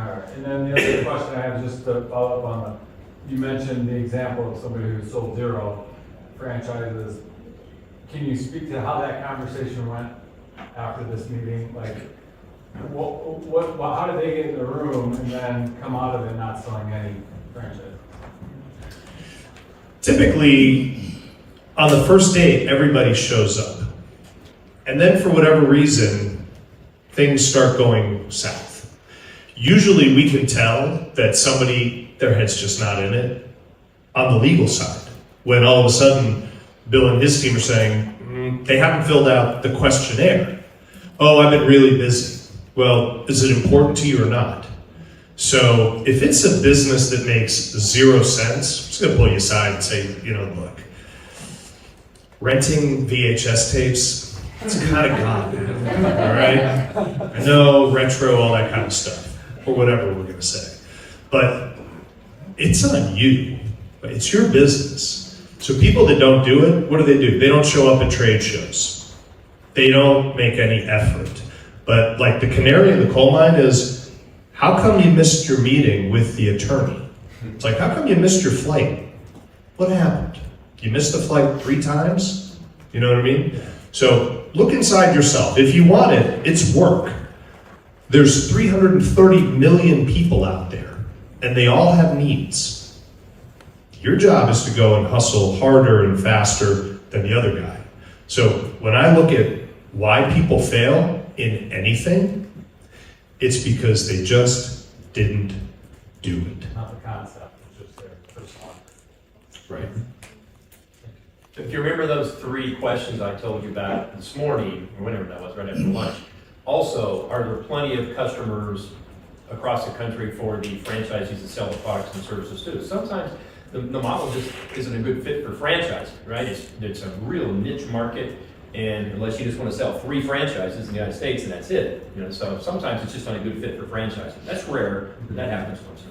All right, and then the other question I have, just to follow up on you mentioned the example of somebody who sold 0 franchises. Can you speak to how that conversation went after this meeting? Like, how did they get in the room and then come out of it not selling any franchise? Typically, on the first date, everybody shows up. And then for whatever reason, things start going south. Usually we can tell that somebody, their head's just not in it on the legal side. When all of a sudden, Bill and his team are saying, they haven't filled out the questionnaire. Oh, I've been really busy. Well, is it important to you or not? So if it's a business that makes 0 sense, I'm just gonna pull you aside and say, look, renting VHS tapes, it's kind of gone, all right? I know, retro, all that kind of stuff, or whatever we're gonna say. But it's on you, it's your business. So people that don't do it, what do? They don't show up at trade shows. They don't make any effort. But like the canary in the coal mine is, how come you missed your meeting with the attorney? It's like, how come you missed your flight? What happened? You missed the flight 3 times? You know what I mean? So look inside yourself. If you want it, it's work. There's 330 million people out there, and they all have needs. Your job is to go and hustle harder and faster than the other guy. So when I look at why people fail in anything, it's because they just didn't do it. Not the concept, it's just their personal. Right. If you remember those 3 questions I told you about this morning, or whenever that was, right after lunch, also, are there plenty of customers across the country for the franchisees that sell the products and services too? Sometimes the model just isn't a good fit for franchising, right? It's a real niche market, and unless you just want to sell 3 franchises in the United States, and that's it. So sometimes it's just not a good fit for franchising. That's rare, but that happens once in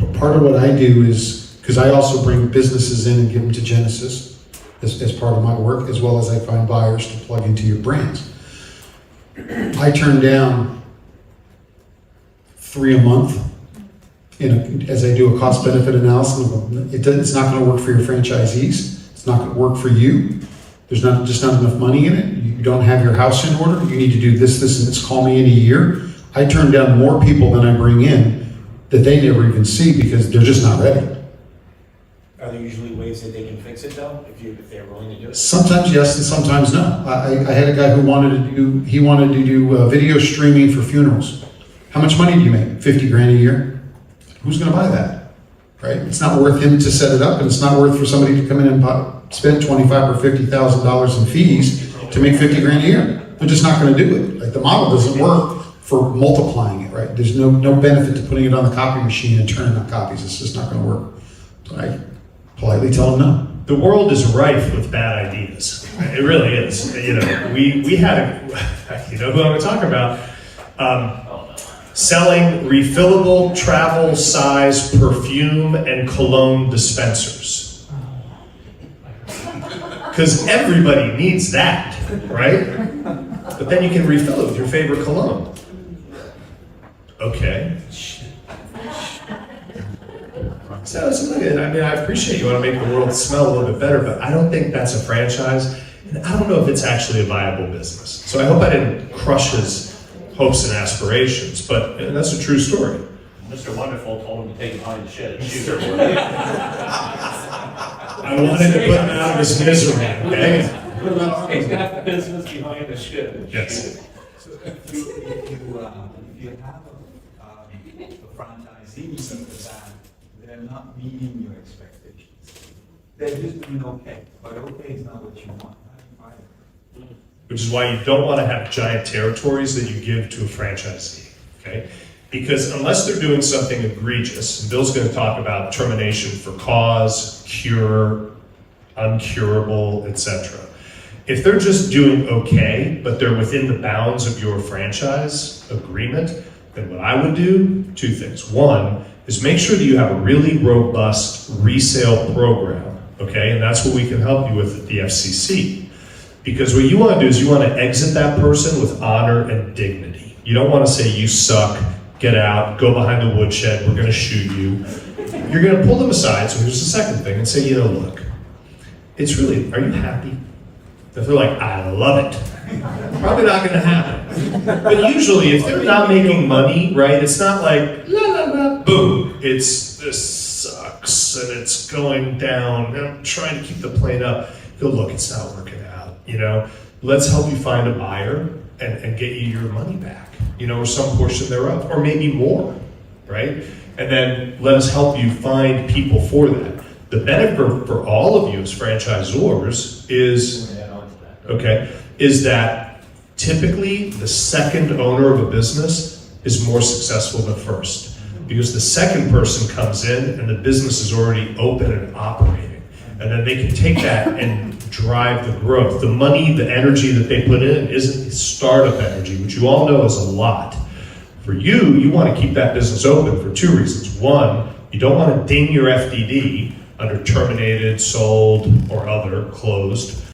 a while. Part of what I do is, because I also bring businesses in and give them to Genesis as part of my work, as well as I find buyers to plug into your brands. I turn down 3 a month as I do a cost benefit analysis. It's not going to work for your franchisees. It's not going to work for you. There's just not enough money in it. You don't have your house in order. You need to do this, and this. Call me in a year. I turn down more people than I bring in that they never even see because they're just not ready. Are there usually ways that they can fix it though, if they're willing to do it? Sometimes yes, and sometimes no. I had a guy who wanted to do video streaming for funerals. How much money do you make? 50 grand a year? Who's going to buy that? Right? It's not worth him to set it up, and it's not worth for somebody to come in and spend $25,000 or $50,000 in fees to make 50 grand a year. They're just not going to do it. Like the model doesn't work for multiplying it, right? There's no benefit to putting it on the copy machine and turning out copies. It's just not going to work. So I politely tell them no. The world is rife with bad ideas. It really is. We had who I'm going to talk about, selling refillable travel size perfume and cologne dispensers. Because everybody needs that, right? But then you can refill it with your favorite cologne. Okay. So look at it. I mean, I appreciate you want to make the world smell a little bit better, but I don't think that's a franchise, and I don't know if it's actually a viable business. So I hope I didn't crush his hopes and aspirations, but that's a true story. Mr. Wonderful told him to take it behind the shed and shoot her. I wanted to put him out of his misery, okay? He's got the business behind the shed. Yes. So if you have a franchisee that they're not meeting your expectations, they're just doing okay, but okay is not what you want. How do you fire? Which is why you don't want to have giant territories that you give to a franchisee, okay? Because unless they're doing something egregious, and Bill's going to talk about termination for cause, cure, uncurable, etc. If they're just doing okay, but they're within the bounds of your franchise agreement, then what I would do, 2 things. 1 is make sure that you have a really robust resale program, okay? And that's what we can help you with at the FCC. Because what you want to do is you want to exit that person with honor and dignity. You don't want to say you suck, get out, go behind the woodshed, we're gonna shoot you. You're gonna pull them aside, so here's the second thing, and say, look, it's really, are you happy? If they're like, I love it, probably not gonna happen. But usually, if they're not making money, right, it's not like, la la la, boom, it's, this sucks, and it's going down, and I'm trying to keep the plane up. Go, look, it's not working out, let's help you find a buyer and get you your money back, or some portion thereof, or maybe more, right? And then let us help you find people for that. The benefit for all of you as franchisors is that typically the second owner of a business is more successful than first, because the second person comes in and the business is already open and operating. And then they can take that and drive the growth. The money, the energy that they put in isn't startup energy, which you all know is a lot. For you, you want to keep that business open for two reasons. One, you don't want to ding your FDD under terminated, sold, or other, closed.